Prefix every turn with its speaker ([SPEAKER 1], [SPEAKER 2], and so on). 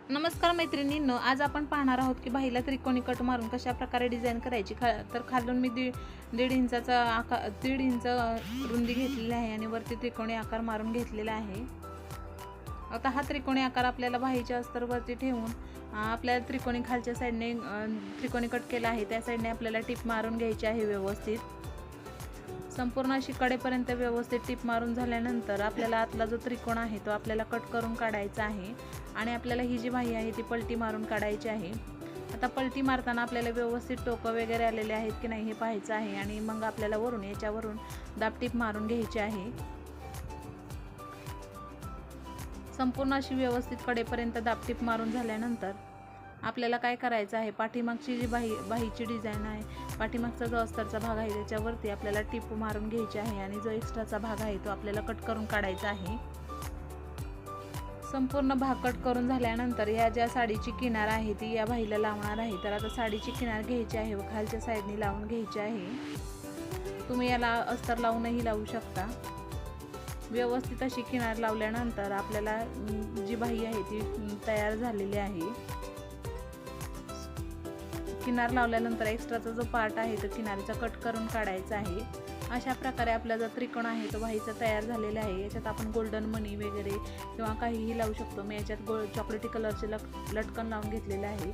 [SPEAKER 1] नमस्कार मैत्रिणींनो, आज आपण पाहणार आहोत की बाहीला त्रिकोणी कट मारून कशा प्रकारे डिझाईन करायची. तर खालून मी दीड इंचाचा आकार, 1.5 इंच रुंदी घेतलेली आहे आणि वरती त्रिकोणी आकार मारून घेतलेला आहे. आता हा त्रिकोणी आकार आपल्याला बाहीच्या अस्तरवरती ठेवून आपल्याला त्रिकोणी खालच्या साईडने त्रिकोणी कट केला आहे त्या साईडने आपल्याला टिप मारून घ्यायची आहे. व्यवस्थित संपूर्ण अशी कडेपर्यंत व्यवस्थित टिप मारून झाल्यानंतर आपल्याला आतला जो त्रिकोण आहे तो आपल्याला कट करून काढायचा आहे आणि आपल्याला ही जी बाही आहे ती पलटी मारून काढायची आहे. आता पलटी मारताना आपल्याला व्यवस्थित टोकं वगैरे आलेले आहेत की नाही हे पाहायचं आहे आणि मग आपल्याला याच्यावरून दाबटीप मारून घ्यायची आहे. संपूर्ण अशी व्यवस्थित कडेपर्यंत दाबटीप मारून झाल्यानंतर आपल्याला काय करायचं आहे, पाठीमागची जी बाहीची डिझाईन आहे, पाठीमागचा जो अस्तरचा भाग आहे त्याच्यावरती आपल्याला टिप मारून घ्यायची आहे आणि जो एक्स्ट्राचा भाग आहे तो आपल्याला कट करून काढायचा आहे. संपूर्ण भाग कट करून झाल्यानंतर या ज्या साडीची किनार आहे ती या बाहीला लावणार आहे. तर आता साडीची किनार घ्यायची आहे व खालच्या साईडने लावून घ्यायची आहे. तुम्ही याला अस्तर लावूनही लावू शकता. व्यवस्थित अशी किनार लावल्यानंतर आपल्याला जी बाही आहे ती तयार झालेली आहे. किनार लावल्यानंतर एक्स्ट्राचा जो पार्ट आहे तो किनारीचा कट करून काढायचा आहे. अशा प्रकारे आपला जो त्रिकोण आहे तो बाहीचा तयार झालेला आहे. याच्यात आपण गोल्डन मणी वगैरे किंवा काहीही लावू शकतो. मी याच्यात चॉकलेटी कलरचे लटकन लावून घेतलेले आहे.